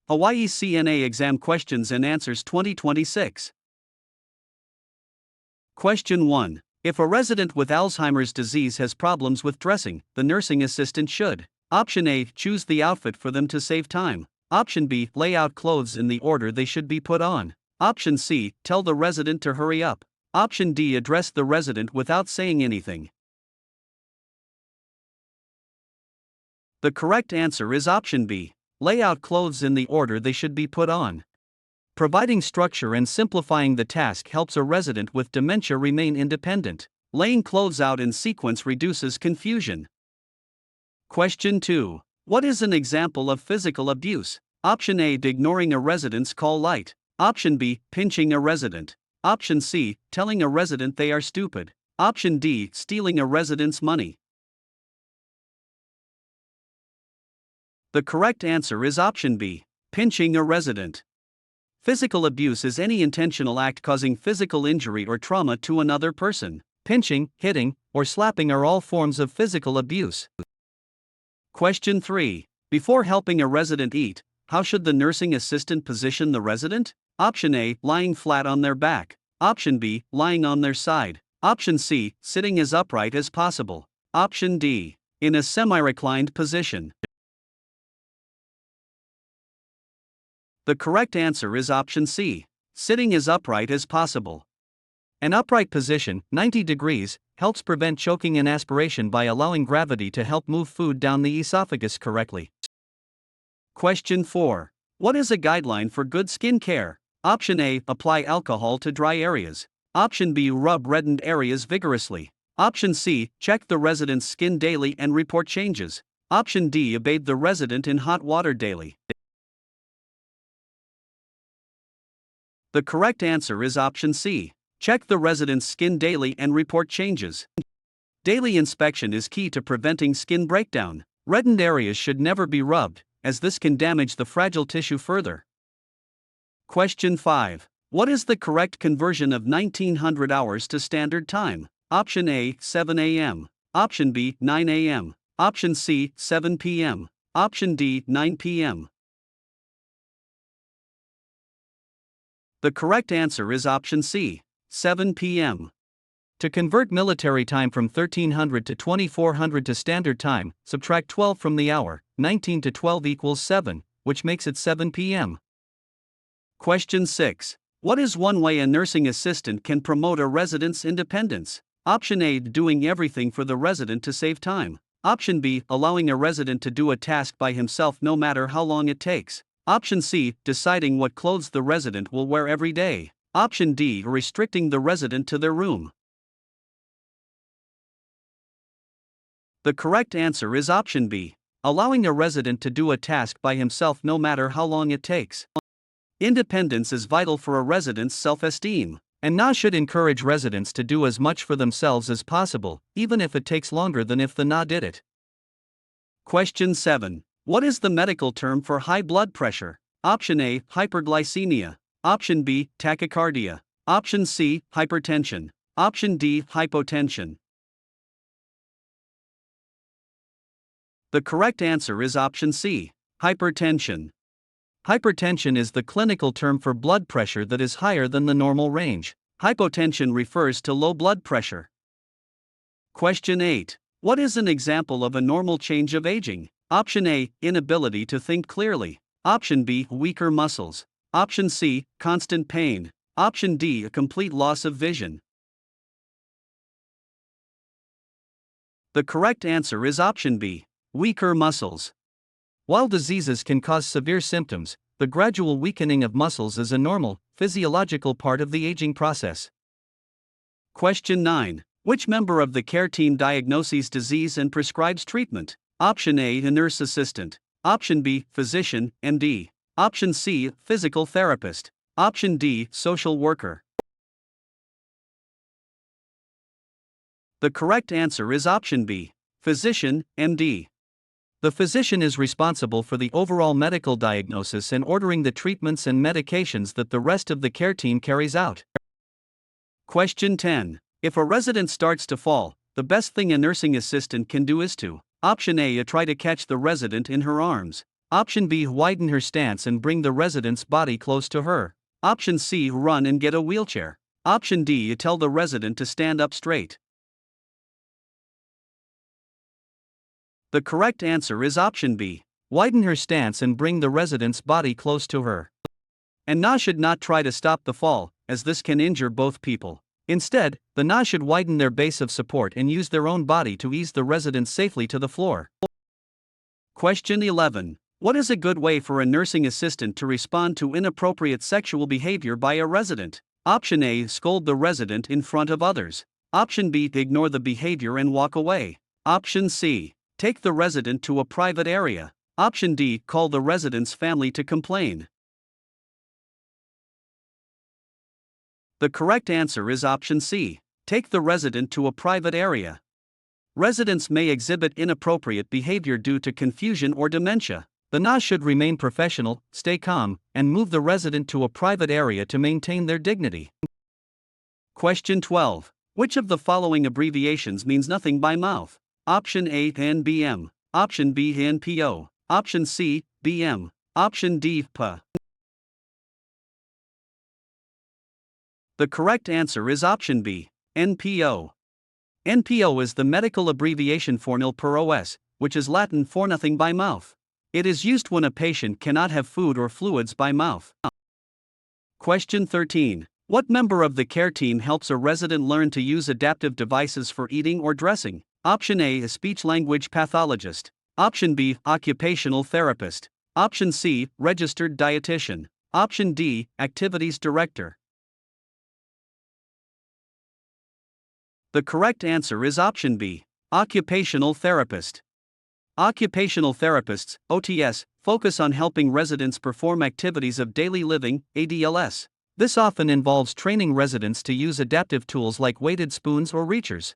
Hawaii CNA Exam Questions and Answers 2026. Question 1. If a resident with Alzheimer's disease has problems with dressing, the nursing assistant should: Option A. Choose the outfit for them to save time. Option B. Lay out clothes in the order they should be put on. Option C. Tell the resident to hurry up. Option D. Address the resident without saying anything. The correct answer is option B. Lay out clothes in the order they should be put on. Providing structure and simplifying the task helps a resident with dementia remain independent. Laying clothes out in sequence reduces confusion. Question 2. What is an example of physical abuse? Option A. Ignoring a resident's call light. Option B. Pinching a resident. Option C. Telling a resident they are stupid. Option D. Stealing a resident's money. The correct answer is option B. Pinching a resident. Physical abuse is any intentional act causing physical injury or trauma to another person. Pinching, hitting, or slapping are all forms of physical abuse. Question 3. Before helping a resident eat, how should the nursing assistant position the resident? Option A. Lying flat on their back. Option B. Lying on their side. Option C. Sitting as upright as possible. Option D. In a semi-reclined position. The correct answer is option C. Sitting as upright as possible. An upright position, 90 degrees, helps prevent choking and aspiration by allowing gravity to help move food down the esophagus correctly. Question 4. What is a guideline for good skin care? Option A. Apply alcohol to dry areas. Option B. Rub reddened areas vigorously. Option C. Check the resident's skin daily and report changes. Option D. Bathe the resident in hot water daily. The correct answer is option C. Check the resident's skin daily and report changes. Daily inspection is key to preventing skin breakdown. Reddened areas should never be rubbed, as this can damage the fragile tissue further. Question 5. What is the correct conversion of 1900 hours to standard time? Option A. 7 a.m. Option B. 9 a.m. Option C. 7 p.m. Option D. 9 p.m. The correct answer is option C. 7 p.m. To convert military time from 1300 to 2400 to standard time, subtract 12 from the hour. 19 to 12 equals 7, which makes it 7 p.m. Question 6. What is one way a nursing assistant can promote a resident's independence? Option A. Doing everything for the resident to save time. Option B. Allowing a resident to do a task by himself no matter how long it takes. Option C. Deciding what clothes the resident will wear every day. Option D. Restricting the resident to their room. The correct answer is option B. Allowing a resident to do a task by himself no matter how long it takes. Independence is vital for a resident's self-esteem, and NA should encourage residents to do as much for themselves as possible, even if it takes longer than if the NA did it. Question 7. What is the medical term for high blood pressure? Option A. Hyperglycemia. Option B. Tachycardia. Option C. Hypertension. Option D. Hypotension. The correct answer is option C. Hypertension. Hypertension is the clinical term for blood pressure that is higher than the normal range. Hypotension refers to low blood pressure. Question 8. What is an example of a normal change of aging? Option A. Inability to think clearly. Option B. Weaker muscles. Option C. Constant pain. Option D. A complete loss of vision. The correct answer is option B. Weaker muscles. While diseases can cause severe symptoms, the gradual weakening of muscles is a normal, physiological part of the aging process. Question 9. Which member of the care team diagnoses disease and prescribes treatment? Option A. A nurse assistant. Option B. Physician, MD. Option C. Physical therapist. Option D. Social worker. The correct answer is option B. Physician, MD. The physician is responsible for the overall medical diagnosis and ordering the treatments and medications that the rest of the care team carries out. Question 10. If a resident starts to fall, the best thing a nursing assistant can do is to: Option A. Try to catch the resident in her arms. Option B, widen her stance and bring the resident's body close to her. Option C, run and get a wheelchair. Option D, tell the resident to stand up straight. The correct answer is option B. Widen her stance and bring the resident's body close to her. And Na should not try to stop the fall, as this can injure both people. Instead, the Na should widen their base of support and use their own body to ease the resident safely to the floor. Question 11. What is a good way for a nursing assistant to respond to inappropriate sexual behavior by a resident? Option A, scold the resident in front of others. Option B, ignore the behavior and walk away. Option C, take the resident to a private area. Option D, call the resident's family to complain. The correct answer is option C, take the resident to a private area. Residents may exhibit inappropriate behavior due to confusion or dementia. The Na should remain professional, stay calm, and move the resident to a private area to maintain their dignity. Question 12. Which of the following abbreviations means nothing by mouth? Option A, NBM. Option B, NPO. Option C, BM. Option D, PA. The correct answer is option B, NPO. NPO is the medical abbreviation for nil per os, which is Latin for nothing by mouth. It is used when a patient cannot have food or fluids by mouth. Question 13. What member of the care team helps a resident learn to use adaptive devices for eating or dressing? Option A, a speech-language pathologist. Option B, occupational therapist. Option C, registered dietitian. Option D, activities director. The correct answer is option B, occupational therapist. Occupational therapists, OTS, focus on helping residents perform activities of daily living, ADLS. This often involves training residents to use adaptive tools like weighted spoons or reachers.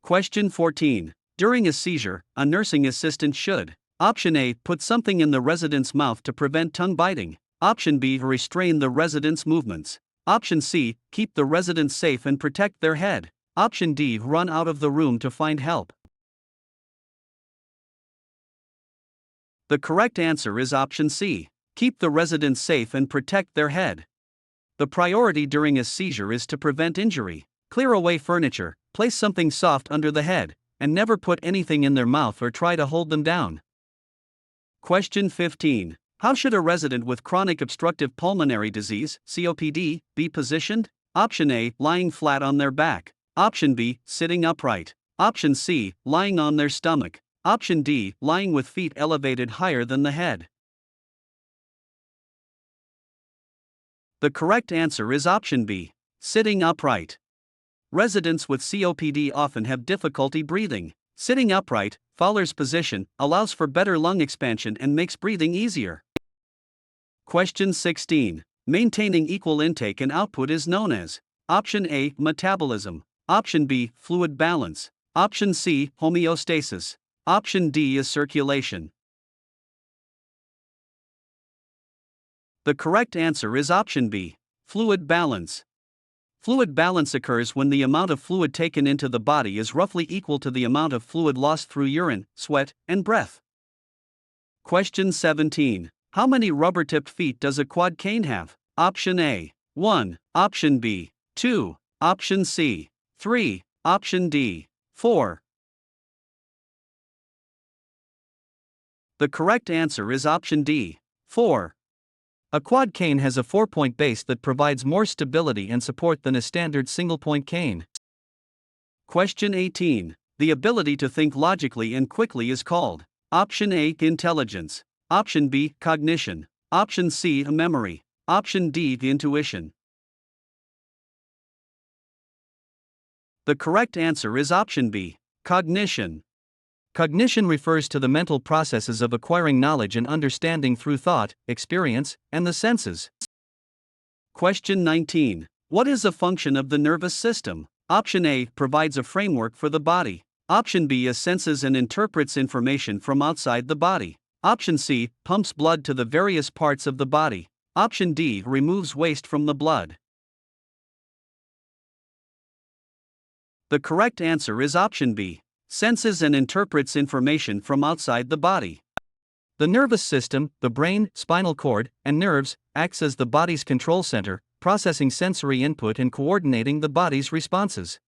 Question 14. During a seizure, a nursing assistant should: Option A, put something in the resident's mouth to prevent tongue biting. Option B, restrain the resident's movements. Option C, keep the resident safe and protect their head. Option D, run out of the room to find help. The correct answer is option C, keep the resident safe and protect their head. The priority during a seizure is to prevent injury. Clear away furniture, place something soft under the head, and never put anything in their mouth or try to hold them down. Question 15. How should a resident with chronic obstructive pulmonary disease, COPD, be positioned? Option A, lying flat on their back. Option B, sitting upright. Option C, lying on their stomach. Option D, lying with feet elevated higher than the head. The correct answer is option B, sitting upright. Residents with COPD often have difficulty breathing. Sitting upright, Fowler's position, allows for better lung expansion and makes breathing easier. Question 16. Maintaining equal intake and output is known as: Option A, metabolism. Option B, fluid balance. Option C, homeostasis. Option D is circulation. The correct answer is option B, fluid balance. Fluid balance occurs when the amount of fluid taken into the body is roughly equal to the amount of fluid lost through urine, sweat, and breath. Question 17. How many rubber-tipped feet does a quad cane have? Option A, 1. Option B, 2. Option C, 3. Option D, 4. The correct answer is option D, 4. A quad cane has a 4-point base that provides more stability and support than a standard single-point cane. Question 18. The ability to think logically and quickly is called: Option A, intelligence. Option B, cognition. Option C, memory. Option D, intuition. The correct answer is option B, cognition. Cognition refers to the mental processes of acquiring knowledge and understanding through thought, experience, and the senses. Question 19. What is a function of the nervous system? Option A, provides a framework for the body. Option B, senses and interprets information from outside the body. Option C, pumps blood to the various parts of the body. Option D, removes waste from the blood. The correct answer is option B, senses and interprets information from outside the body. The nervous system, the brain, spinal cord, and nerves, acts as the body's control center, processing sensory input and coordinating the body's responses.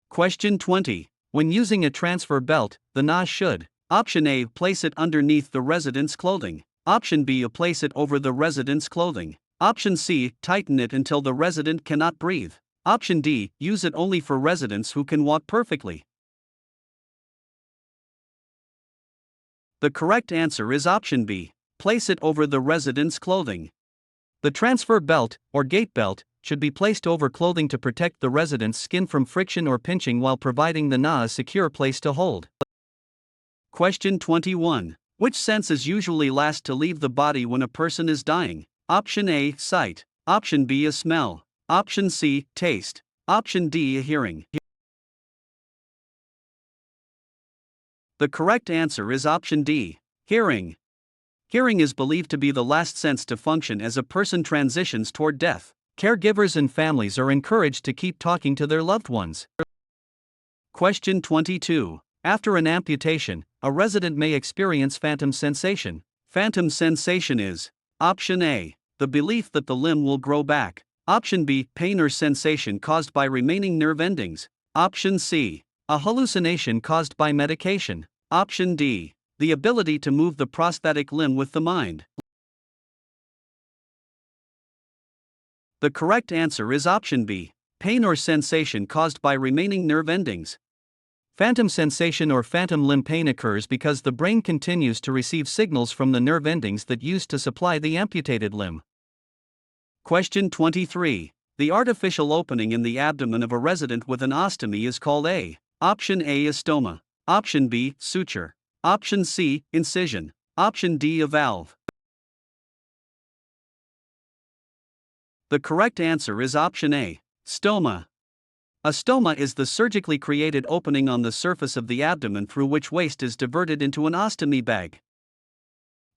Question 20. When using a transfer belt, the nurse should: Option A. Place it underneath the resident's clothing. Option B. Place it over the resident's clothing. Option C. Tighten it until the resident cannot breathe. Option D. Use it only for residents who can walk perfectly. The correct answer is option B. Place it over the resident's clothing. The transfer belt, or gait belt, should be placed over clothing to protect the resident's skin from friction or pinching while providing the na a secure place to hold. Question 21. Which senses usually last to leave the body when a person is dying? Option A. Sight. Option B. A smell. Option C. Taste. Option D. A hearing. The correct answer is option D. Hearing. Hearing is believed to be the last sense to function as a person transitions toward death. Caregivers and families are encouraged to keep talking to their loved ones. Question 22. After an amputation, a resident may experience phantom sensation. Phantom sensation is: Option A. The belief that the limb will grow back. Option B. Pain or sensation caused by remaining nerve endings. Option C. A hallucination caused by medication. Option D. The ability to move the prosthetic limb with the mind. The correct answer is option B. Pain or sensation caused by remaining nerve endings. Phantom sensation or phantom limb pain occurs because the brain continues to receive signals from the nerve endings that used to supply the amputated limb. Question 23. The artificial opening in the abdomen of a resident with an ostomy is called a: Option A. A stoma. Option B. Suture. Option C. Incision. Option D. A valve. The correct answer is option A. Stoma. A stoma is the surgically created opening on the surface of the abdomen through which waste is diverted into an ostomy bag.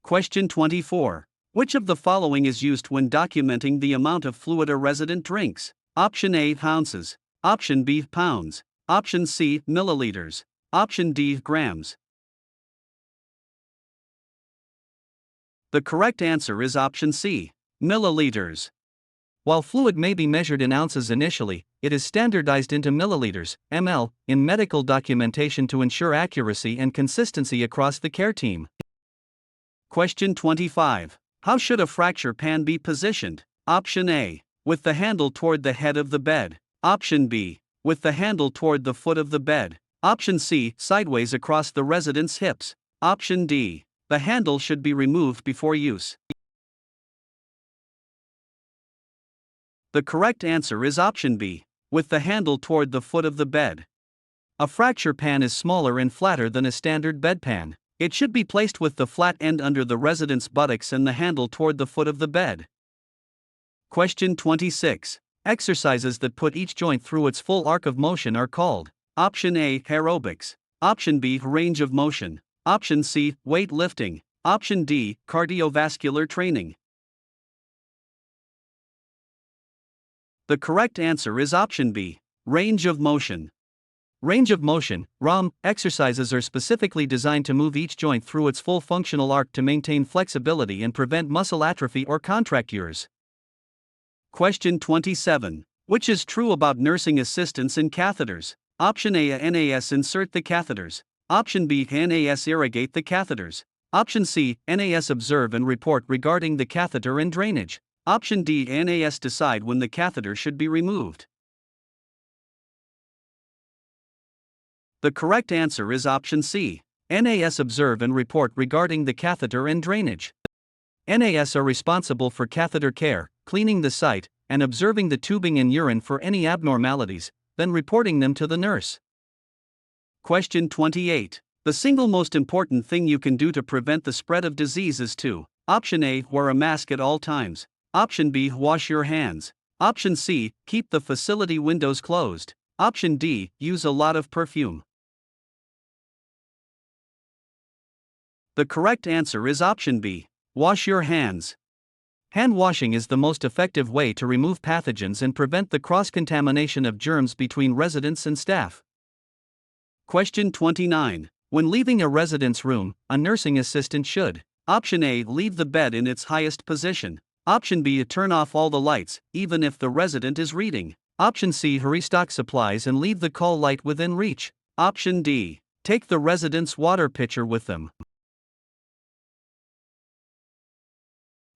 Question 24. Which of the following is used when documenting the amount of fluid a resident drinks? Option A. Ounces. Option B. Pounds. Option C. Milliliters. Option D. Grams. The correct answer is option C. Milliliters. While fluid may be measured in ounces initially, it is standardized into milliliters, ml, in medical documentation to ensure accuracy and consistency across the care team. Question 25. How should a fracture pan be positioned? Option A. With the handle toward the head of the bed. Option B. With the handle toward the foot of the bed. Option C. Sideways across the resident's hips. Option D. The handle should be removed before use. The correct answer is option B. With the handle toward the foot of the bed. A fracture pan is smaller and flatter than a standard bedpan. It should be placed with the flat end under the resident's buttocks and the handle toward the foot of the bed. Question 26. Exercises that put each joint through its full arc of motion are called: Option A. Aerobics. Option B. Range of motion. Option C. Weight lifting. Option D. Cardiovascular training. The correct answer is option B. Range of motion. Range of motion, ROM, exercises are specifically designed to move each joint through its full functional arc to maintain flexibility and prevent muscle atrophy or contractures. Question 27. Which is true about nursing assistants and catheters? Option A. NAS insert the catheters. Option B. NAS irrigate the catheters. Option C. NAS observe and report regarding the catheter and drainage. Option D. NAS decide when the catheter should be removed. The correct answer is option C. NAS observe and report regarding the catheter and drainage. NAS are responsible for catheter care, cleaning the site, and observing the tubing and urine for any abnormalities, then reporting them to the nurse. Question 28. The single most important thing you can do to prevent the spread of disease is to: Option A. Wear a mask at all times. Option B. Wash your hands. Option C. Keep the facility windows closed. Option D. Use a lot of perfume. The correct answer is option B. Wash your hands. Hand washing is the most effective way to remove pathogens and prevent the cross-contamination of germs between residents and staff. Question 29. When leaving a resident's room, a nursing assistant should: Option A, leave the bed in its highest position. Option B, turn off all the lights, even if the resident is reading. Option C, restock supplies and leave the call light within reach. Option D, take the resident's water pitcher with them.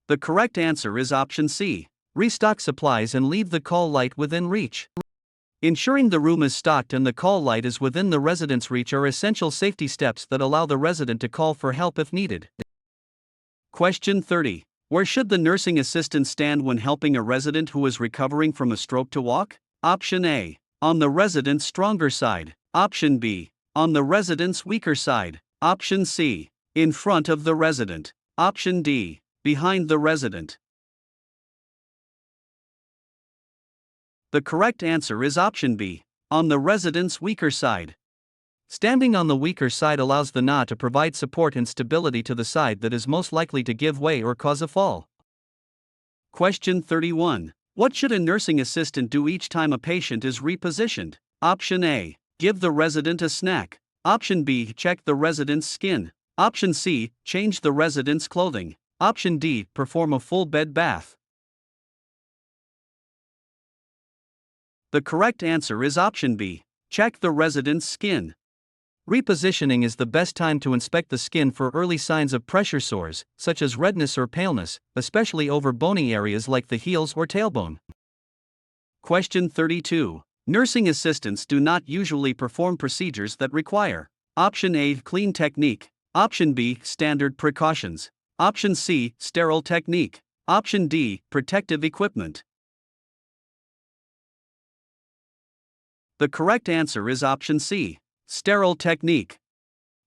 The correct answer is option C. Restock supplies and leave the call light within reach. Ensuring the room is stocked and the call light is within the resident's reach are essential safety steps that allow the resident to call for help if needed. Question 30. Where should the nursing assistant stand when helping a resident who is recovering from a stroke to walk? Option A, on the resident's stronger side. Option B, on the resident's weaker side. Option C, in front of the resident. Option D, behind the resident. The correct answer is option B, on the resident's weaker side. Standing on the weaker side allows the NA to provide support and stability to the side that is most likely to give way or cause a fall. Question 31. What should a nursing assistant do each time a patient is repositioned? Option A, give the resident a snack. Option B, check the resident's skin. Option C, change the resident's clothing. Option D, perform a full bed bath. The correct answer is option B, check the resident's skin. Repositioning is the best time to inspect the skin for early signs of pressure sores, such as redness or paleness, especially over bony areas like the heels or tailbone. Question 32. Nursing assistants do not usually perform procedures that require: Option A, clean technique. Option B, standard precautions. Option C, sterile technique. Option D, protective equipment. The correct answer is option C, sterile technique.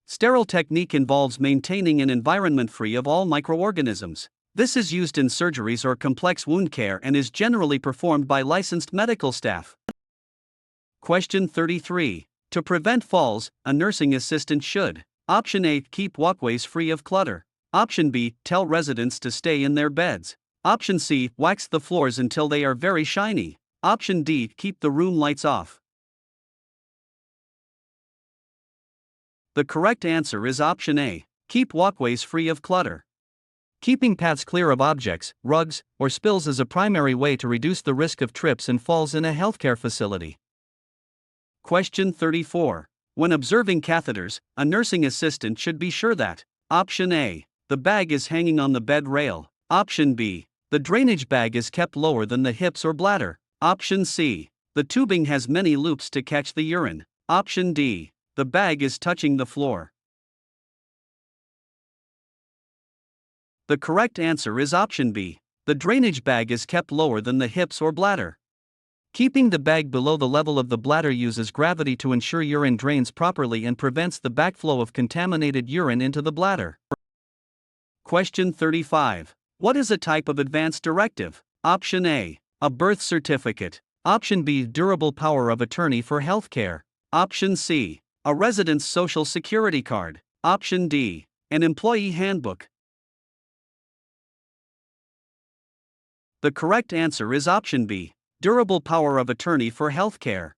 Sterile technique involves maintaining an environment free of all microorganisms. This is used in surgeries or complex wound care and is generally performed by licensed medical staff. Question 33. To prevent falls, a nursing assistant should: Option A, keep walkways free of clutter. Option B, tell residents to stay in their beds. Option C, wax the floors until they are very shiny. Option D, keep the room lights off. The correct answer is option A, keep walkways free of clutter. Keeping paths clear of objects, rugs, or spills is a primary way to reduce the risk of trips and falls in a healthcare facility. Question 34. When observing catheters, a nursing assistant should be sure that: Option A, the bag is hanging on the bed rail. Option B, the drainage bag is kept lower than the hips or bladder. Option C, the tubing has many loops to catch the urine. Option D, the bag is touching the floor. The correct answer is option B, the drainage bag is kept lower than the hips or bladder. Keeping the bag below the level of the bladder uses gravity to ensure urine drains properly and prevents the backflow of contaminated urine into the bladder. Question 35. What is a type of advance directive? Option A, a birth certificate. Option B, durable power of attorney for healthcare. Option C, a resident's social security card. Option D, an employee handbook. The correct answer is option B, durable power of attorney for healthcare.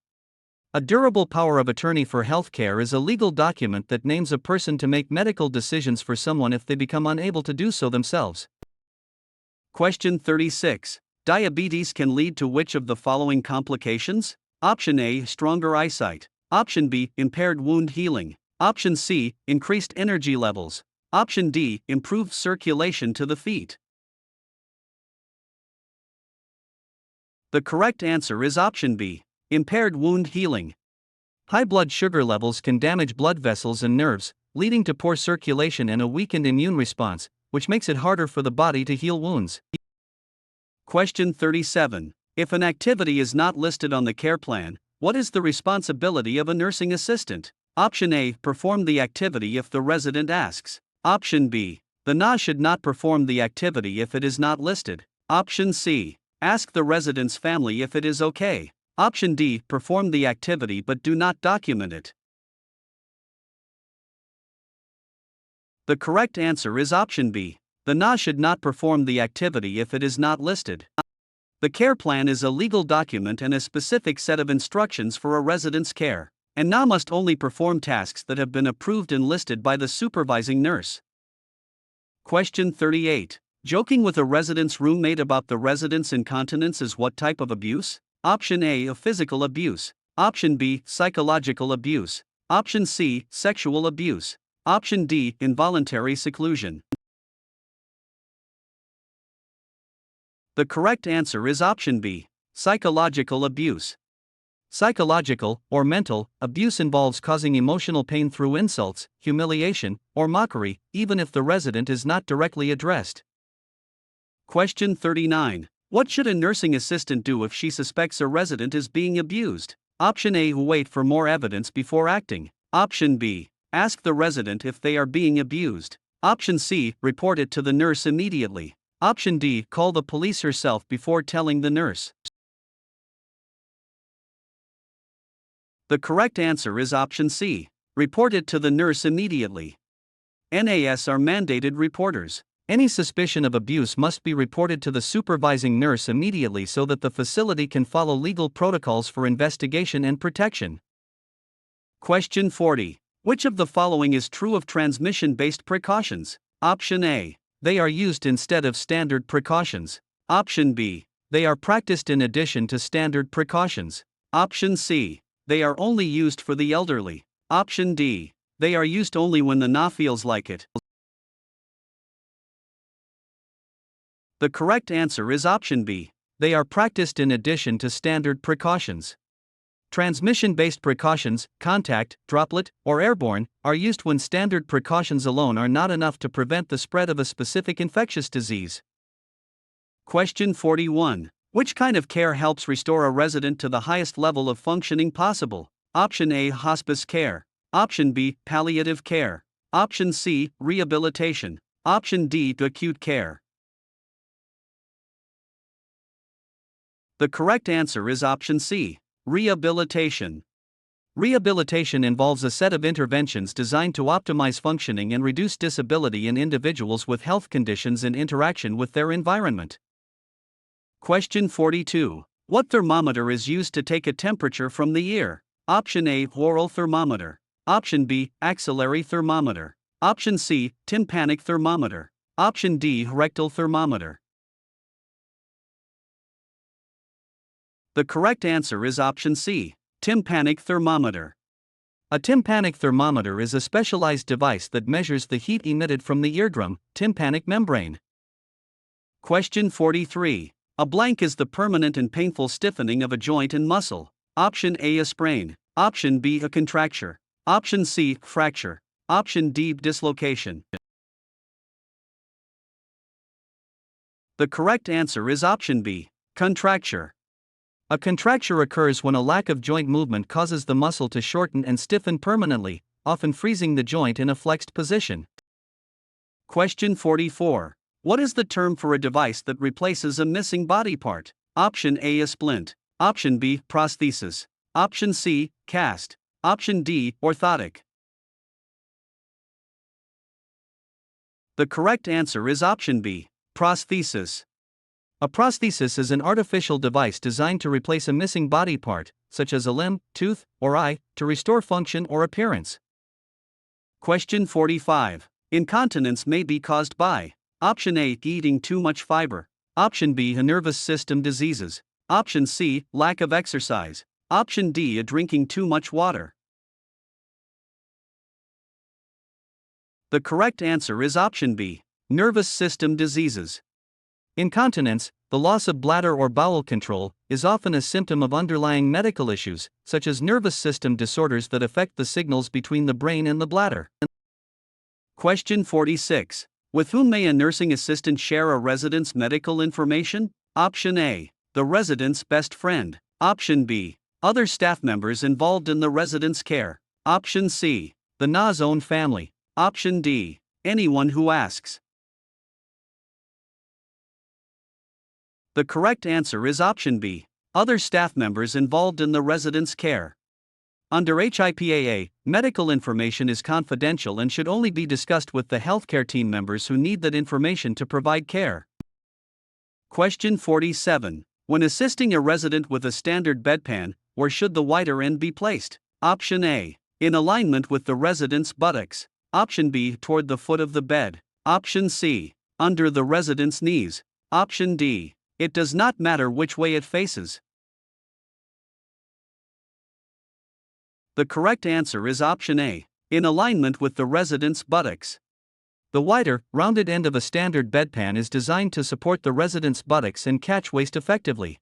A durable power of attorney for healthcare is a legal document that names a person to make medical decisions for someone if they become unable to do so themselves. Question 36. Diabetes can lead to which of the following complications? Option A, stronger eyesight. Option B, impaired wound healing. Option C, increased energy levels. Option D, improved circulation to the feet. The correct answer is option B, impaired wound healing. High blood sugar levels can damage blood vessels and nerves, leading to poor circulation and a weakened immune response, which makes it harder for the body to heal wounds. Question 37. If an activity is not listed on the care plan, what is the responsibility of a nursing assistant? Option A, perform the activity if the resident asks. Option B, the NA should not perform the activity if it is not listed. Option C, ask the resident's family if it is okay. Option D, perform the activity but do not document it. The correct answer is option B, the NA should not perform the activity if it is not listed. The care plan is a legal document and a specific set of instructions for a resident's care, and NA must only perform tasks that have been approved and listed by the supervising nurse. Question 38. Joking with a resident's roommate about the resident's incontinence is what type of abuse? Option A, of physical abuse. Option B, psychological abuse. Option C, sexual abuse. Option D, involuntary seclusion. The correct answer is option B, psychological abuse. Psychological, or mental, abuse involves causing emotional pain through insults, humiliation, or mockery, even if the resident is not directly addressed. Question 39. What should a nursing assistant do if she suspects a resident is being abused? Option A, wait for more evidence before acting. Option B, ask the resident if they are being abused. Option C, report it to the nurse immediately. Option D, call the police herself before telling the nurse. The correct answer is option C, report it to the nurse immediately. NAS are mandated reporters. Any suspicion of abuse must be reported to the supervising nurse immediately so that the facility can follow legal protocols for investigation and protection. Question 40. Which of the following is true of transmission-based precautions? Option A, they are used instead of standard precautions. Option B, they are practiced in addition to standard precautions. Option C, they are only used for the elderly. Option D, they are used only when the NA feels like it. The correct answer is option B, they are practiced in addition to standard precautions. Transmission-based precautions, contact, droplet, or airborne, are used when standard precautions alone are not enough to prevent the spread of a specific infectious disease. Question 41. Which kind of care helps restore a resident to the highest level of functioning possible? Option A, hospice care. Option B, palliative care. Option C, rehabilitation. Option D, acute care. The correct answer is option C, rehabilitation. Rehabilitation involves a set of interventions designed to optimize functioning and reduce disability in individuals with health conditions and interaction with their environment. Question 42. What thermometer is used to take a temperature from the ear? Option A, oral thermometer. Option B, axillary thermometer. Option C, tympanic thermometer. Option D, rectal thermometer. The correct answer is option C, tympanic thermometer. A tympanic thermometer is a specialized device that measures the heat emitted from the eardrum, tympanic membrane. Question 43. A blank is the permanent and painful stiffening of a joint and muscle. Option A, a sprain. Option B, a contracture. Option C, fracture. Option D, dislocation. The correct answer is option B, contracture. A contracture occurs when a lack of joint movement causes the muscle to shorten and stiffen permanently, often freezing the joint in a flexed position. Question 44. What is the term for a device that replaces a missing body part? Option A, a splint. Option B, prosthesis. Option C, cast. Option D, orthotic. The correct answer is option B, prosthesis. A prosthesis is an artificial device designed to replace a missing body part, such as a limb, tooth, or eye, to restore function or appearance. Question 45. Incontinence may be caused by Option A, eating too much fiber. Option B, nervous system diseases. Option C, lack of exercise. Option D, drinking too much water. The correct answer is option B, nervous system diseases. Incontinence, the loss of bladder or bowel control, is often a symptom of underlying medical issues, such as nervous system disorders that affect the signals between the brain and the bladder. Question 46. With whom may a nursing assistant share a resident's medical information? Option A, the resident's best friend. Option B, other staff members involved in the resident's care. Option C, the NA's own family. Option D, anyone who asks. The correct answer is option B, other staff members involved in the resident's care. Under HIPAA, medical information is confidential and should only be discussed with the healthcare team members who need that information to provide care. Question 47. When assisting a resident with a standard bedpan, where should the wider end be placed? Option A. In alignment with the resident's buttocks. Option B. Toward the foot of the bed. Option C. Under the resident's knees. Option D. It does not matter which way it faces. The correct answer is option A. In alignment with the resident's buttocks. The wider, rounded end of a standard bedpan is designed to support the resident's buttocks and catch waste effectively.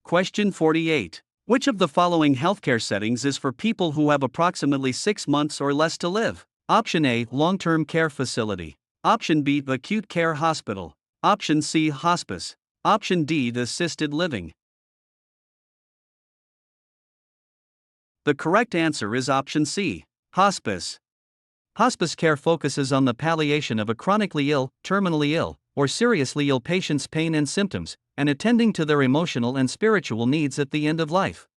Question 48. Which of the following healthcare settings is for people who have approximately 6 months or less to live? Option A. Long-term care facility. Option B. Acute care hospital. Option C. Hospice. Option D. Assisted living. The correct answer is option C. Hospice. Hospice care focuses on the palliation of a chronically ill, terminally ill, or seriously ill patient's pain and symptoms, and attending to their emotional and spiritual needs at the end of life.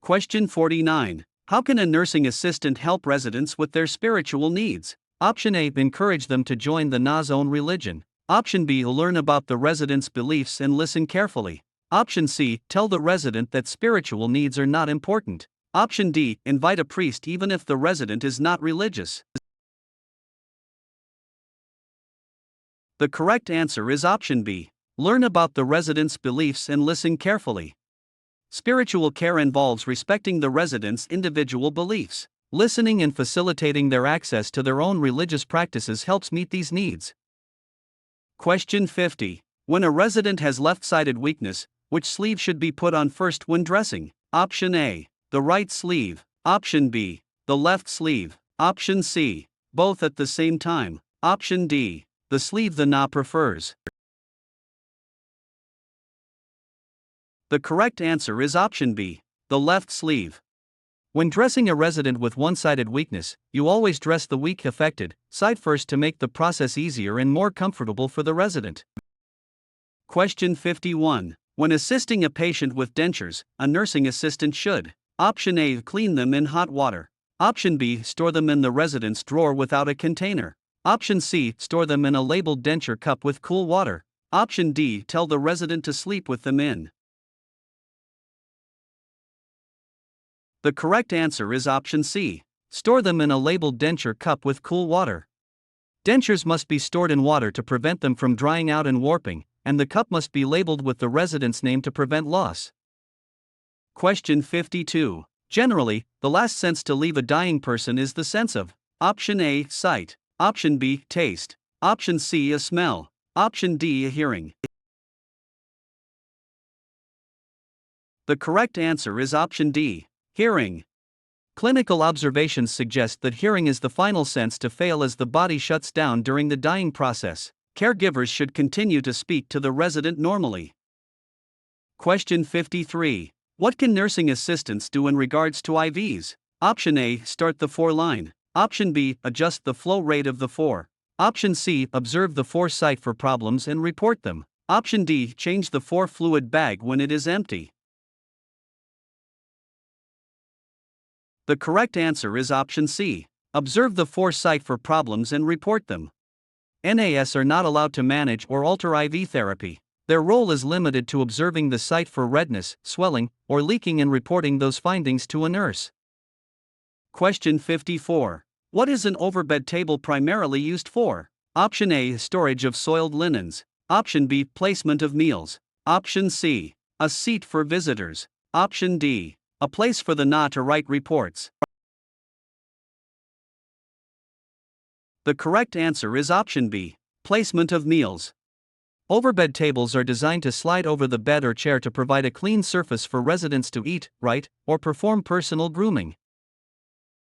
Question 49. How can a nursing assistant help residents with their spiritual needs? Option A. Encourage them to join the NA's own religion. Option B. Learn about the resident's beliefs and listen carefully. Option C. Tell the resident that spiritual needs are not important. Option D. Invite a priest even if the resident is not religious. The correct answer is option B. Learn about the resident's beliefs and listen carefully. Spiritual care involves respecting the resident's individual beliefs. Listening and facilitating their access to their own religious practices helps meet these needs. Question 50. When a resident has left-sided weakness, which sleeve should be put on first when dressing? Option A. The right sleeve. Option B. The left sleeve. Option C. Both at the same time. Option D. The sleeve the NA prefers. The correct answer is option B. The left sleeve. When dressing a resident with one-sided weakness, you always dress the weak affected side first to make the process easier and more comfortable for the resident. Question 51. When assisting a patient with dentures, a nursing assistant should: Option A. Clean them in hot water. Option B. Store them in the resident's drawer without a container. Option C. Store them in a labeled denture cup with cool water. Option D. Tell the resident to sleep with them in. The correct answer is option C. Store them in a labeled denture cup with cool water. Dentures must be stored in water to prevent them from drying out and warping, and the cup must be labeled with the resident's name to prevent loss. Question 52. Generally, the last sense to leave a dying person is the sense of: Option A. Sight. Option B. Taste. Option C. A smell. Option D. A hearing. The correct answer is option D. Hearing. Clinical observations suggest that hearing is the final sense to fail as the body shuts down during the dying process. Caregivers should continue to speak to the resident normally. Question 53. What can nursing assistants do in regards to IVs? Option A. Start the 4-line. Option B. Adjust the flow rate of the 4. Option C. Observe the 4 site for problems and report them. Option D. Change the 4 fluid bag when it is empty. The correct answer is option C. Observe the 4 site for problems and report them. NAS are not allowed to manage or alter IV therapy. Their role is limited to observing the site for redness, swelling, or leaking and reporting those findings to a nurse. Question 54. What is an overbed table primarily used for? Option A. Storage of soiled linens. Option B. Placement of meals. Option C. A seat for visitors. Option D. A place for the NA to write reports. The correct answer is option B. Placement of meals. Overbed tables are designed to slide over the bed or chair to provide a clean surface for residents to eat, write, or perform personal grooming.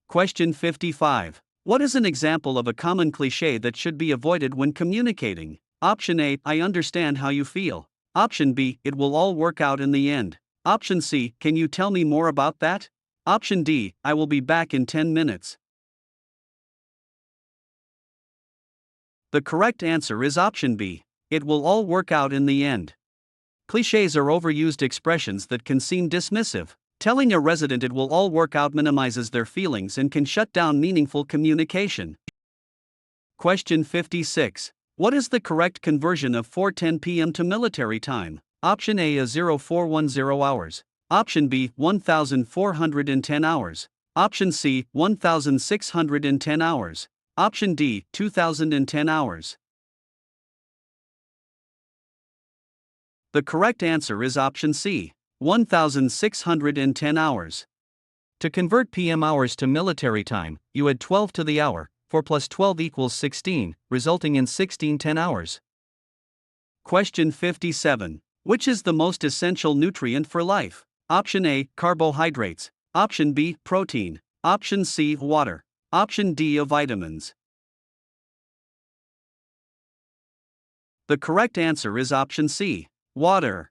Question 55. What is an example of a common cliché that should be avoided when communicating? Option A. I understand how you feel. Option B. It will all work out in the end. Option C. Can you tell me more about that? Option D. I will be back in 10 minutes. The correct answer is option B. It will all work out in the end. Clichés are overused expressions that can seem dismissive. Telling a resident it will all work out minimizes their feelings and can shut down meaningful communication. Question 56. What is the correct conversion of 4:10 p.m. to military time? Option A is 0410 hours. Option B, 1,410 hours. Option C, 1,610 hours. Option D, 2,010 hours. The correct answer is option C, 1,610 hours. To convert PM hours to military time, you add 12 to the hour. 4 plus 12 equals 16, resulting in 1610 hours. Question 57. Which is the most essential nutrient for life? Option A, carbohydrates. Option B, protein. Option C, water. Option D, vitamins. The correct answer is option C, water.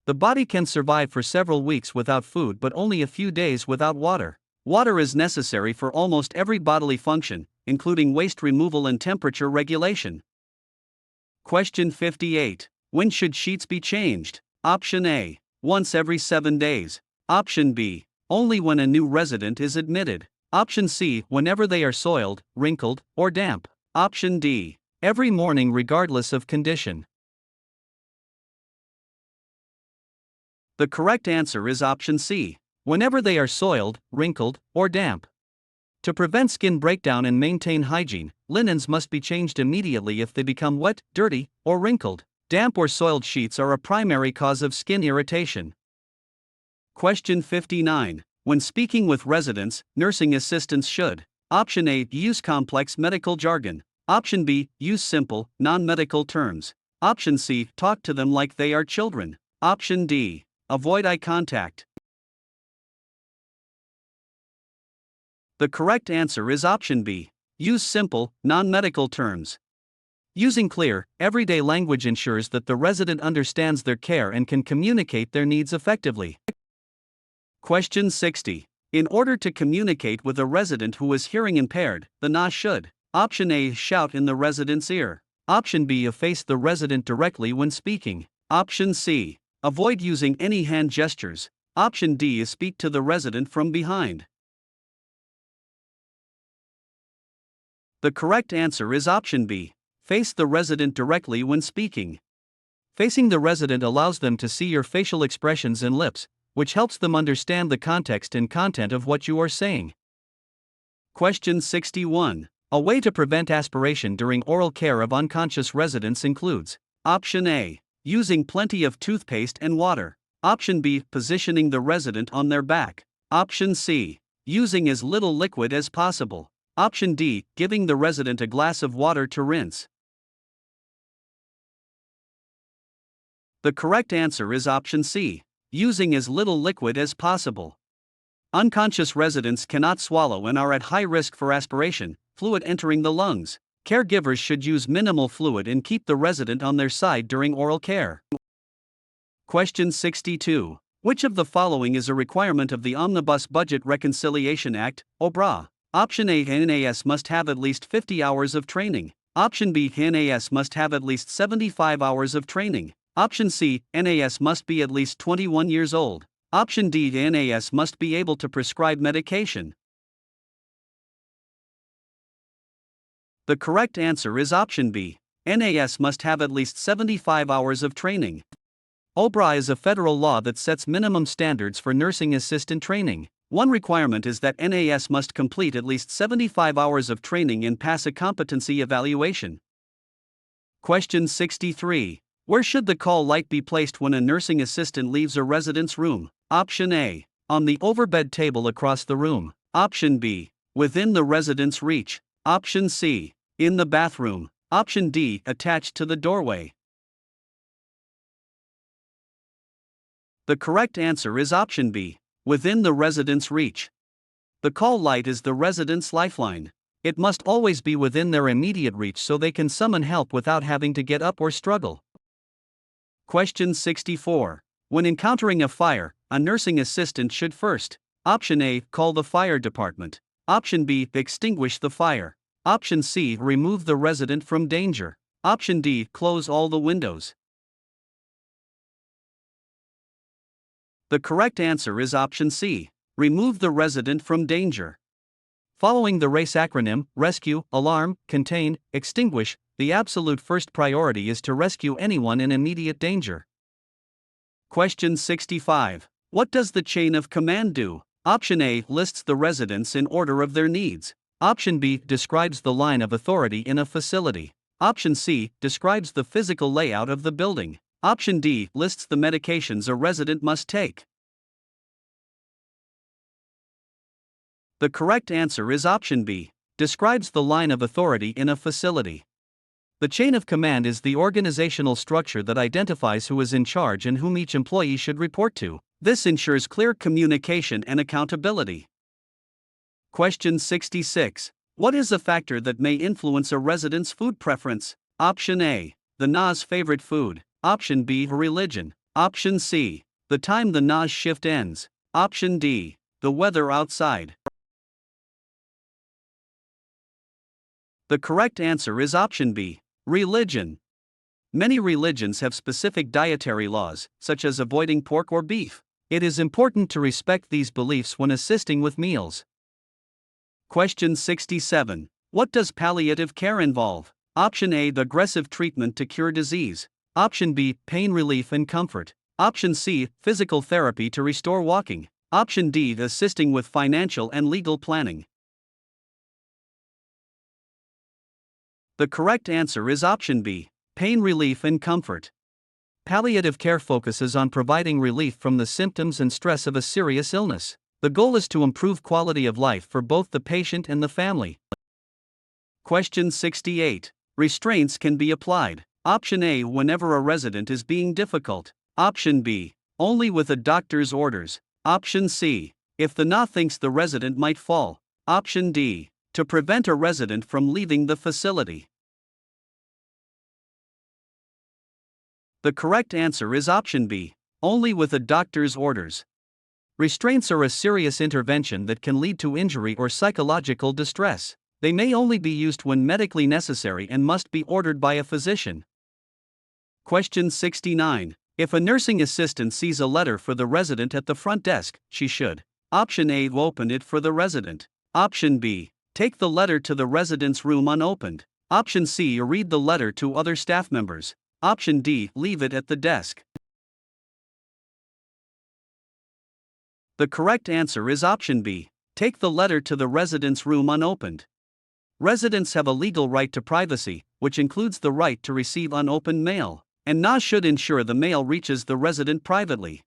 The body can survive for several weeks without food but only a few days without water. Water is necessary for almost every bodily function, including waste removal and temperature regulation. Question 58. When should sheets be changed? Option A, once every 7 days. Option B, only when a new resident is admitted. Option C, whenever they are soiled, wrinkled, or damp. Option D, every morning regardless of condition. The correct answer is option C, whenever they are soiled, wrinkled, or damp. To prevent skin breakdown and maintain hygiene, linens must be changed immediately if they become wet, dirty, or wrinkled. Damp or soiled sheets are a primary cause of skin irritation. Question 59. When speaking with residents, nursing assistants should: Option A, use complex medical jargon. Option B, use simple, non-medical terms. Option C, talk to them like they are children. Option D, avoid eye contact. The correct answer is option B, use simple, non-medical terms. Using clear, everyday language ensures that the resident understands their care and can communicate their needs effectively. Question 60. In order to communicate with a resident who is hearing impaired, the NA should: Option A, shout in the resident's ear. Option B, face the resident directly when speaking. Option C, avoid using any hand gestures. Option D, speak to the resident from behind. The correct answer is option B, face the resident directly when speaking. Facing the resident allows them to see your facial expressions and lips, which helps them understand the context and content of what you are saying. Question 61. A way to prevent aspiration during oral care of unconscious residents includes: Option A, using plenty of toothpaste and water. Option B, positioning the resident on their back. Option C, using as little liquid as possible. Option D, giving the resident a glass of water to rinse. The correct answer is option C, using as little liquid as possible. Unconscious residents cannot swallow and are at high risk for aspiration, fluid entering the lungs. Caregivers should use minimal fluid and keep the resident on their side during oral care. Question 62. Which of the following is a requirement of the Omnibus Budget Reconciliation Act, OBRA? Option A, NAS must have at least 50 hours of training. Option B, NAS must have at least 75 hours of training. Option C, NAS must be at least 21 years old. Option D, NAS must be able to prescribe medication. The correct answer is option B, NAS must have at least 75 hours of training. OBRA is a federal law that sets minimum standards for nursing assistant training. One requirement is that NAS must complete at least 75 hours of training and pass a competency evaluation. Question 63. Where should the call light be placed when a nursing assistant leaves a resident's room? Option A, on the overbed table across the room. Option B, within the resident's reach. Option C, in the bathroom. Option D, attached to the doorway. The correct answer is option B, within the resident's reach. The call light is the resident's lifeline. It must always be within their immediate reach so they can summon help without having to get up or struggle. Question 64. When encountering a fire, a nursing assistant should first: Option A, call the fire department. Option B, extinguish the fire. Option C, remove the resident from danger. Option D, close all the windows. The correct answer is option C, remove the resident from danger. Following the RACE acronym, rescue, alarm, contain, extinguish, the absolute first priority is to rescue anyone in immediate danger. Question 65. What does the chain of command do? Option A lists the residents in order of their needs. Option B describes the line of authority in a facility. Option C describes the physical layout of the building. Option D lists the medications a resident must take. The correct answer is option B, describes the line of authority in a facility. The chain of command is the organizational structure that identifies who is in charge and whom each employee should report to. This ensures clear communication and accountability. Question 66. What is a factor that may influence a resident's food preference? Option A, the NA's favorite food. Option B, religion. Option C, the time the NA's shift ends. Option D, the weather outside. The correct answer is option B, religion. Many religions have specific dietary laws, such as avoiding pork or beef. It is important to respect these beliefs when assisting with meals. Question 67. What does palliative care involve? Option A, the aggressive treatment to cure disease. Option B, pain relief and comfort. Option C, physical therapy to restore walking. Option D, assisting with financial and legal planning. The correct answer is option B, pain relief and comfort. Palliative care focuses on providing relief from the symptoms and stress of a serious illness. The goal is to improve quality of life for both the patient and the family. Question 68. Restraints can be applied. Option A, whenever a resident is being difficult. Option B, only with a doctor's orders. Option C, if the NA thinks the resident might fall. Option D, to prevent a resident from leaving the facility. The correct answer is option B, only with a doctor's orders. Restraints are a serious intervention that can lead to injury or psychological distress. They may only be used when medically necessary and must be ordered by a physician. Question 69. If a nursing assistant sees a letter for the resident at the front desk, she should. Option A, open it for the resident. Option B, take the letter to the resident's room unopened. Option C, read the letter to other staff members. Option D, leave it at the desk. The correct answer is option B, take the letter to the resident's room unopened. Residents have a legal right to privacy, which includes the right to receive unopened mail, and NA should ensure the mail reaches the resident privately.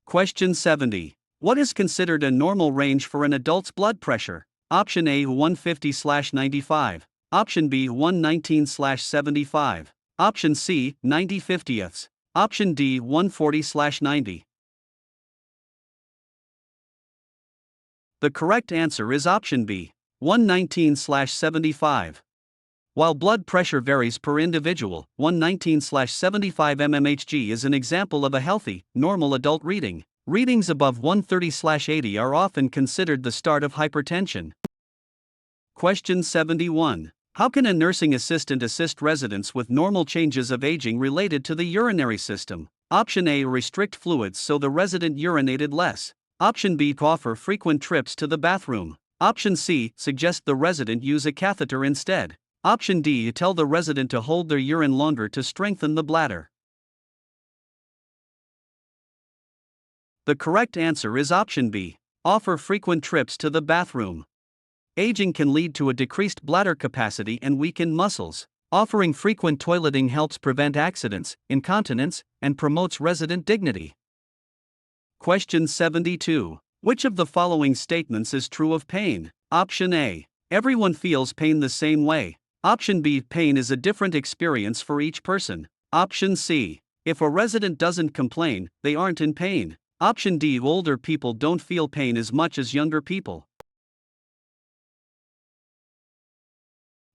Question 70. What is considered a normal range for an adult's blood pressure? Option A, 150/95. Option B, 119/75. Option C, 90/50ths. Option D, 140/90. The correct answer is option B, 119/75. While blood pressure varies per individual, 119/75 mmHg is an example of a healthy, normal adult reading. Readings above 130/80 are often considered the start of hypertension. Question 71. How can a nursing assistant assist residents with normal changes of aging related to the urinary system? Option A, restrict fluids so the resident urinated less. Option B, offer frequent trips to the bathroom. Option C, suggest the resident use a catheter instead. Option D, tell the resident to hold their urine longer to strengthen the bladder. The correct answer is option B, offer frequent trips to the bathroom. Aging can lead to a decreased bladder capacity and weakened muscles. Offering frequent toileting helps prevent accidents, incontinence, and promotes resident dignity. Question 72. Which of the following statements is true of pain? Option A, everyone feels pain the same way. Option B, pain is a different experience for each person. Option C, if a resident doesn't complain, they aren't in pain. Option D, older people don't feel pain as much as younger people.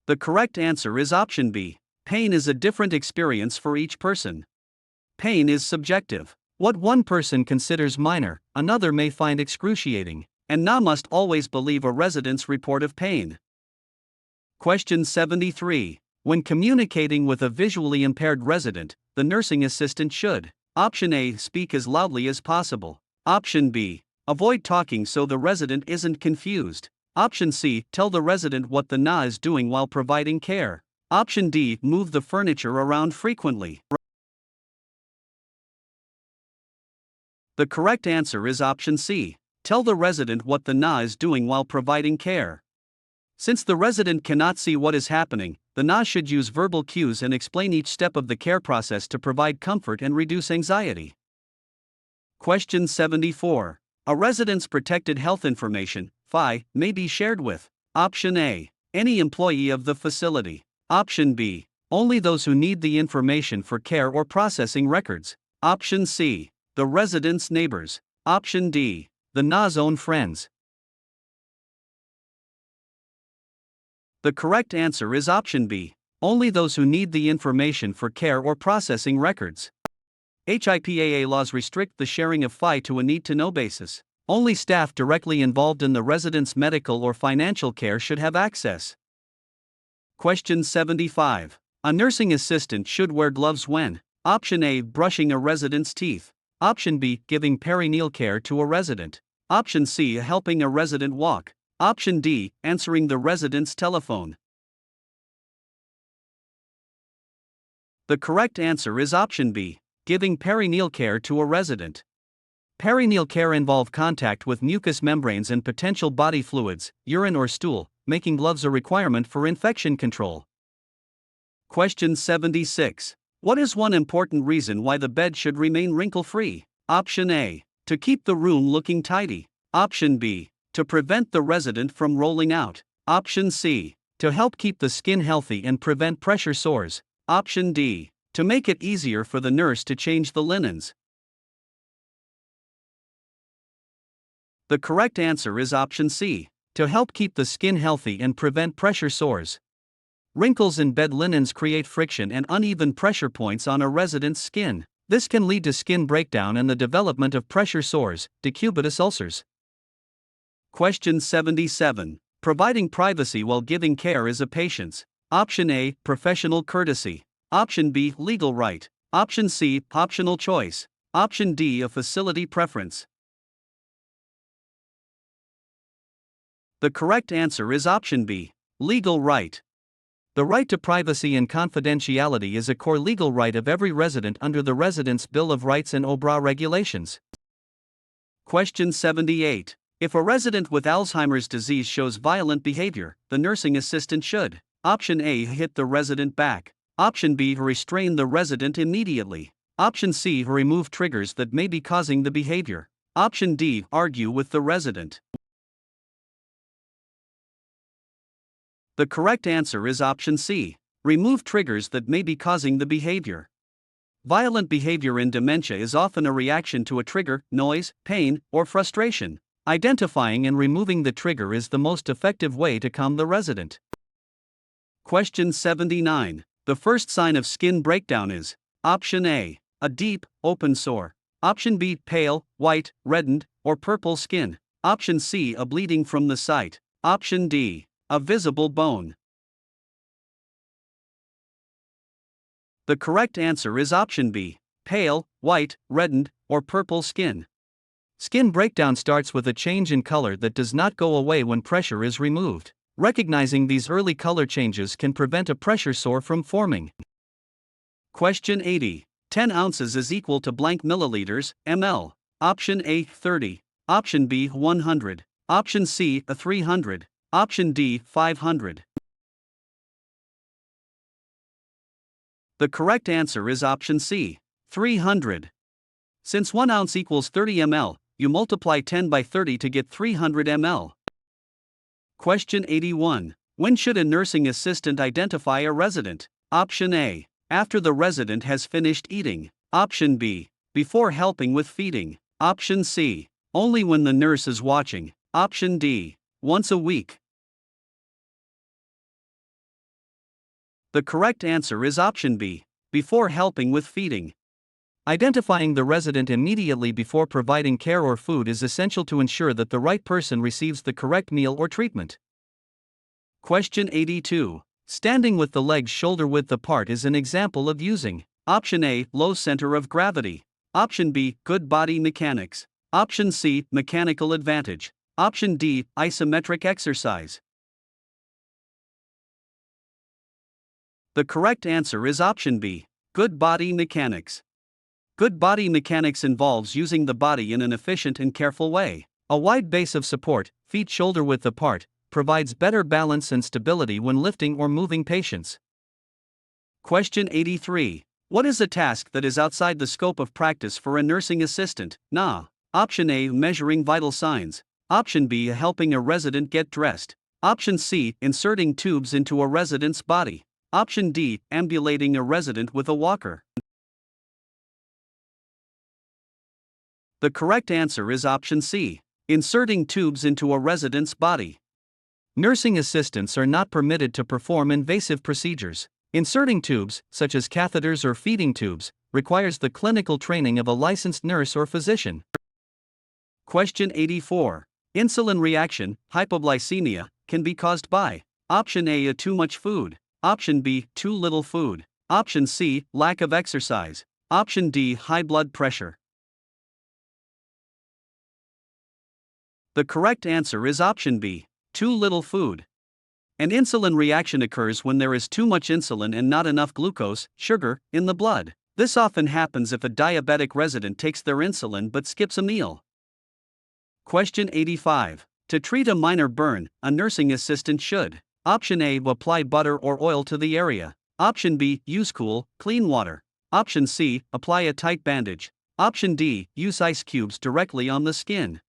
The correct answer is option B, pain is a different experience for each person. Pain is subjective. What one person considers minor, another may find excruciating, and NA must always believe a resident's report of pain. Question 73. When communicating with a visually impaired resident, the nursing assistant should: Option A, speak as loudly as possible. Option B, avoid talking so the resident isn't confused. Option C, tell the resident what the NA is doing while providing care. Option D, move the furniture around frequently. The correct answer is option C. Tell the resident what the NA is doing while providing care. Since the resident cannot see what is happening, the NA should use verbal cues and explain each step of the care process to provide comfort and reduce anxiety. Question 74. A resident's protected health information, FI, may be shared with option A. Any employee of the facility. Option B. Only those who need the information for care or processing records. Option C. The resident's neighbors. Option D. The NA's own friends. The correct answer is option B. Only those who need the information for care or processing records. HIPAA laws restrict the sharing of FI to a need-to-know basis. Only staff directly involved in the resident's medical or financial care should have access. Question 75. A nursing assistant should wear gloves when? Option A. Brushing a resident's teeth. Option B. Giving perineal care to a resident. Option C. Helping a resident walk. Option D. Answering the resident's telephone. The correct answer is option B. Giving perineal care to a resident. Perineal care involve contact with mucous membranes and potential body fluids, urine or stool, making gloves a requirement for infection control. Question 76. What is one important reason why the bed should remain wrinkle-free? Option A. To keep the room looking tidy. Option B. To prevent the resident from rolling out. Option C. To help keep the skin healthy and prevent pressure sores. Option D. To make it easier for the nurse to change the linens. The correct answer is option C. To help keep the skin healthy and prevent pressure sores. Wrinkles in bed linens create friction and uneven pressure points on a resident's skin. This can lead to skin breakdown and the development of pressure sores, decubitus ulcers. Question 77. Providing privacy while giving care is a patient's. Option A. Professional courtesy. Option B. Legal right. Option C. Optional choice. Option D. A facility preference. The correct answer is option B. Legal right. The right to privacy and confidentiality is a core legal right of every resident under the Residents' Bill of Rights and OBRA regulations. Question 78. If a resident with Alzheimer's disease shows violent behavior, the nursing assistant should: Option A. Hit the resident back. Option B. Restrain the resident immediately. Option C. Remove triggers that may be causing the behavior. Option D. Argue with the resident. The correct answer is option C. Remove triggers that may be causing the behavior. Violent behavior in dementia is often a reaction to a trigger, noise, pain, or frustration. Identifying and removing the trigger is the most effective way to calm the resident. Question 79. The first sign of skin breakdown is: Option A. A deep, open sore. Option B. Pale, white, reddened, or purple skin. Option C. A bleeding from the site. Option D. A visible bone. The correct answer is option B. Pale, white, reddened, or purple skin. Skin breakdown starts with a change in color that does not go away when pressure is removed. Recognizing these early color changes can prevent a pressure sore from forming. Question 80. 10 ounces is equal to blank milliliters, ml. Option A. 30. Option B. 100. Option C. 300. Option D. 500. The correct answer is option C. 300. Since 1 ounce equals 30 ml, you multiply 10 by 30 to get 300 ml. Question 81. When should a nursing assistant identify a resident? Option A. After the resident has finished eating. Option B. Before helping with feeding. Option C. Only when the nurse is watching. Option D. Once a week. The correct answer is option B. Before helping with feeding. Identifying the resident immediately before providing care or food is essential to ensure that the right person receives the correct meal or treatment. Question 82. Standing with the legs shoulder-width apart is an example of using: Option A. Low center of gravity. Option B. Good body mechanics. Option C. Mechanical advantage. Option D. Isometric exercise. The correct answer is option B. Good body mechanics. Good body mechanics involves using the body in an efficient and careful way. A wide base of support, feet shoulder width apart, provides better balance and stability when lifting or moving patients. Question 83. What is a task that is outside the scope of practice for a nursing assistant? NA. Option A. Measuring vital signs. Option B. Helping a resident get dressed. Option C. Inserting tubes into a resident's body. Option D. Ambulating a resident with a walker. The correct answer is option C. Inserting tubes into a resident's body. Nursing assistants are not permitted to perform invasive procedures. Inserting tubes, such as catheters or feeding tubes, requires the clinical training of a licensed nurse or physician. Question 84. Insulin reaction, hypoglycemia, can be caused by option A. Too much food. Option B. Too little food. Option C. Lack of exercise. Option D. High blood pressure. The correct answer is option B. Too little food. An insulin reaction occurs when there is too much insulin and not enough glucose, sugar, in the blood. This often happens if a diabetic resident takes their insulin but skips a meal. Question 85. To treat a minor burn, a nursing assistant should option A. Apply butter or oil to the area. Option B. Use cool, clean water. Option C. Apply a tight bandage. Option D. Use ice cubes directly on the skin.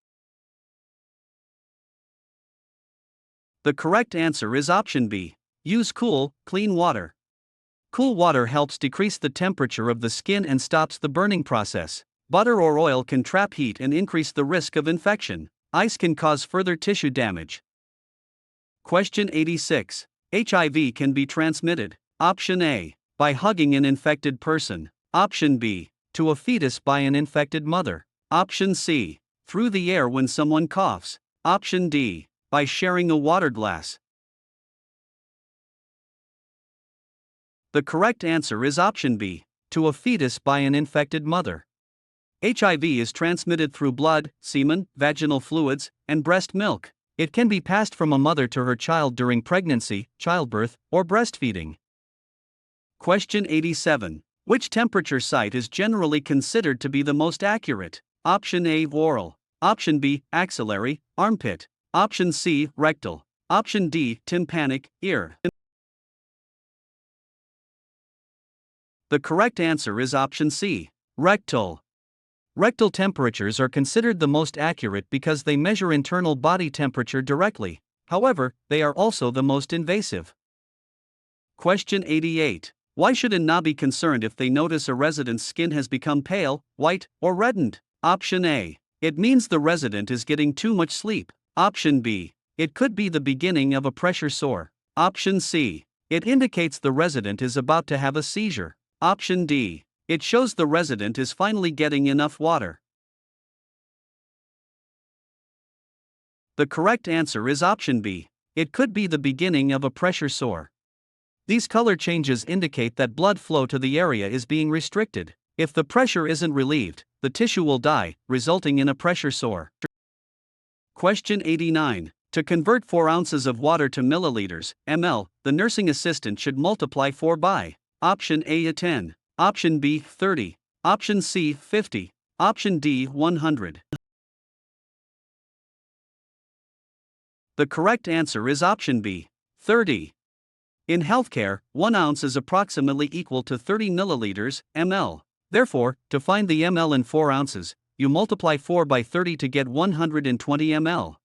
The correct answer is option B. Use cool, clean water. Cool water helps decrease the temperature of the skin and stops the burning process. Butter or oil can trap heat and increase the risk of infection. Ice can cause further tissue damage. Question 86. HIV can be transmitted. Option A. By hugging an infected person. Option B. To a fetus by an infected mother. Option C. Through the air when someone coughs. Option D. By sharing a water glass. The correct answer is option B. To a fetus by an infected mother. HIV is transmitted through blood, semen, vaginal fluids, and breast milk. It can be passed from a mother to her child during pregnancy, childbirth, or breastfeeding. Question 87. Which temperature site is generally considered to be the most accurate? Option A. Oral. Option B. Axillary, armpit. Option C. Rectal. Option D. Tympanic, ear. The correct answer is option C. Rectal. Rectal temperatures are considered the most accurate because they measure internal body temperature directly. However, they are also the most invasive. Question 88. Why should a NA be concerned if they notice a resident's skin has become pale, white, or reddened? Option A. It means the resident is getting too much sleep. Option B. It could be the beginning of a pressure sore. Option C. It indicates the resident is about to have a seizure. Option D. It shows the resident is finally getting enough water. The correct answer is option B. It could be the beginning of a pressure sore. These color changes indicate that blood flow to the area is being restricted. If the pressure isn't relieved, the tissue will die, resulting in a pressure sore. Question 89. To convert 4 ounces of water to milliliters, ml, the nursing assistant should multiply 4 by option A 10, option B 30, option C 50, option D 100. The correct answer is option B, 30. In healthcare, 1 ounce is approximately equal to 30 milliliters, ml. Therefore, to find the ml in 4 ounces, you multiply 4 by 30 to get 120 ml.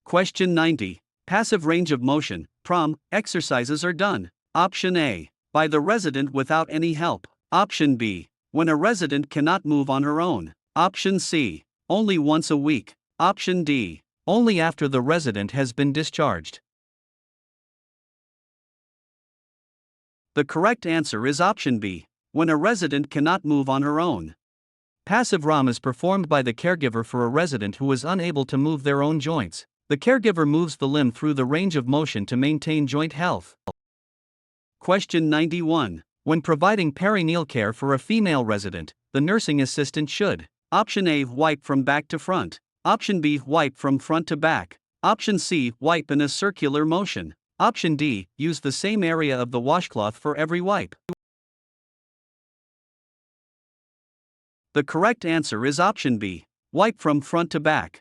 Question 90. Passive range of motion, PROM, exercises are done. Option A. By the resident without any help. Option B. When a resident cannot move on her own. Option C. Only once a week. Option D. Only after the resident has been discharged. The correct answer is option B. When a resident cannot move on her own. Passive ROM is performed by the caregiver for a resident who is unable to move their own joints. The caregiver moves the limb through the range of motion to maintain joint health. Question 91. When providing perineal care for a female resident, the nursing assistant should option A. Wipe from back to front. Option B. Wipe from front to back. Option C. Wipe in a circular motion. Option D. Use the same area of the washcloth for every wipe. The correct answer is option B. Wipe from front to back.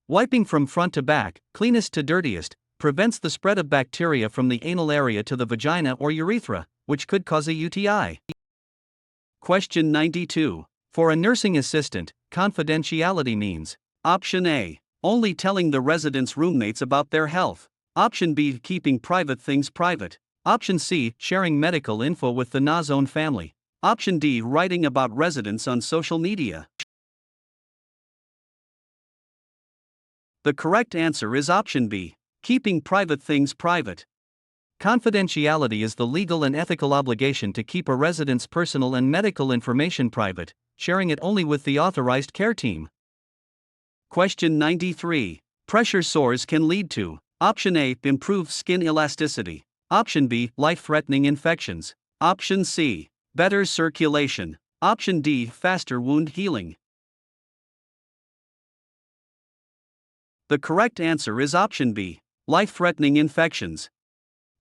Wiping from front to back, cleanest to dirtiest, prevents the spread of bacteria from the anal area to the vagina or urethra, which could cause a UTI. Question 92. For a nursing assistant, confidentiality means option A. Only telling the residents' roommates about their health. Option B. Keeping private things private. Option C. Sharing medical info with the NA's own family. Option D. Writing about residents on social media. The correct answer is option B. Keeping private things private. Confidentiality is the legal and ethical obligation to keep a resident's personal and medical information private, sharing it only with the authorized care team. Question 93. Pressure sores can lead to option A. Improved skin elasticity. Option B. Life-threatening infections. Option C. Better circulation. Option D. Faster wound healing. The correct answer is option B. Life-threatening infections.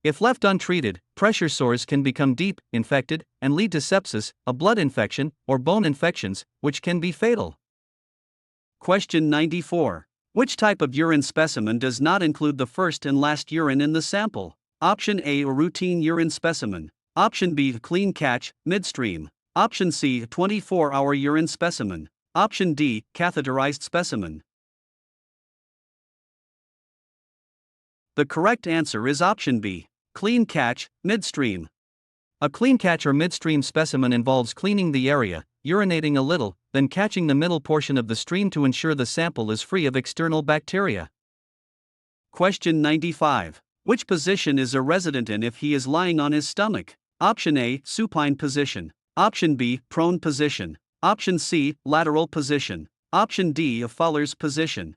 If left untreated, pressure sores can become deep, infected, and lead to sepsis, a blood infection, or bone infections, which can be fatal. Question 94. Which type of urine specimen does not include the first and last urine in the sample? Option A. A routine urine specimen. Option B. Clean catch, midstream. Option C. 24-hour urine specimen. Option D. Catheterized specimen. The correct answer is option B. Clean catch, midstream. A clean catch or midstream specimen involves cleaning the area, urinating a little, then catching the middle portion of the stream to ensure the sample is free of external bacteria. Question 95. Which position is a resident in if he is lying on his stomach? Option A. Supine position. Option B. Prone position. Option C. Lateral position. Option D. A Fowler's position.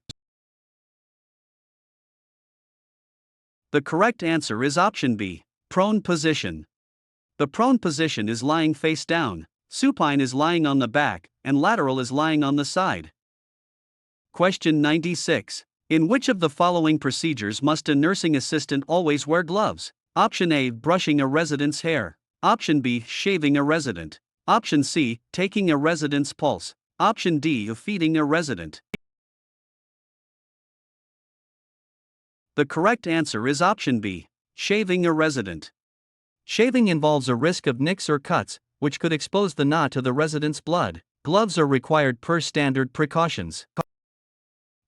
The correct answer is option B. Prone position. The prone position is lying face down, supine is lying on the back, and lateral is lying on the side. Question 96. In which of the following procedures must a nursing assistant always wear gloves? Option A. Brushing a resident's hair. Option B. Shaving a resident. Option C. Taking a resident's pulse. Option D. Feeding a resident. The correct answer is option B. Shaving a resident. Shaving involves a risk of nicks or cuts, which could expose the NA to the resident's blood. Gloves are required per standard precautions.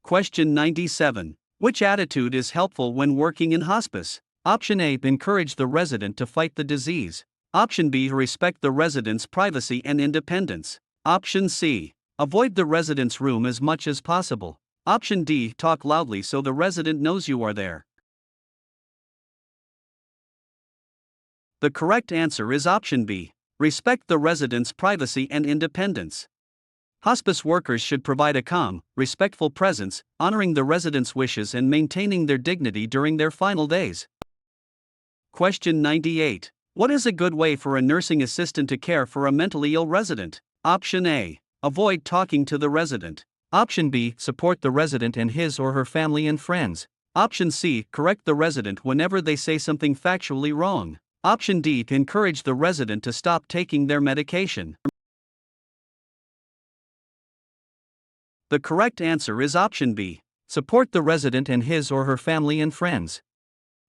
Question 97. Which attitude is helpful when working in hospice? Option A. Encourage the resident to fight the disease. Option B. Respect the resident's privacy and independence. Option C. Avoid the resident's room as much as possible. Option D. Talk loudly so the resident knows you are there. The correct answer is option B. Respect the resident's privacy and independence. Hospice workers should provide a calm, respectful presence, honoring the residents' wishes and maintaining their dignity during their final days. Question 98. What is a good way for a nursing assistant to care for a mentally ill resident? Option A. Avoid talking to the resident. Option B. Support the resident and his or her family and friends. Option C. Correct the resident whenever they say something factually wrong. Option D. Encourage the resident to stop taking their medication. The correct answer is option B. Support the resident and his or her family and friends.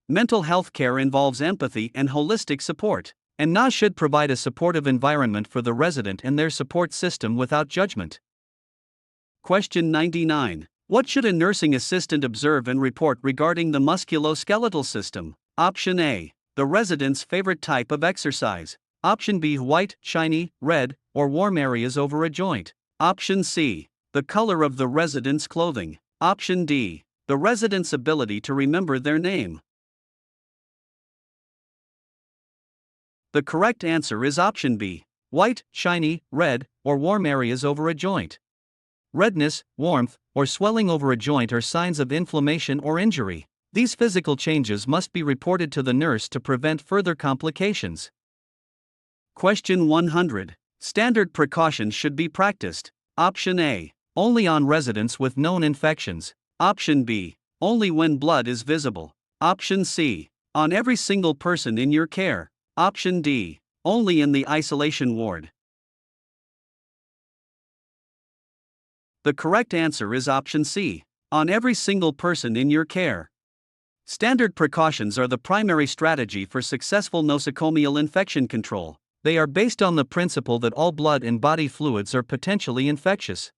Mental health care involves empathy and holistic support, and NA should provide a supportive environment for the resident and their support system without judgment. Question 99. What should a nursing assistant observe and report regarding the musculoskeletal system? Option A. The resident's favorite type of exercise. Option B. White, shiny, red, or warm areas over a joint. Option C. The color of the resident's clothing. Option D. The resident's ability to remember their name. The correct answer is option B. White, shiny, red, or warm areas over a joint. Redness, warmth, or swelling over a joint are signs of inflammation or injury. These physical changes must be reported to the nurse to prevent further complications. Question 100. Standard precautions should be practiced. Option A. Only on residents with known infections. Option B. Only when blood is visible. Option C. On every single person in your care. Option D. Only in the isolation ward. The correct answer is option C. On every single person in your care. Standard precautions are the primary strategy for successful nosocomial infection control. They are based on the principle that all blood and body fluids are potentially infectious.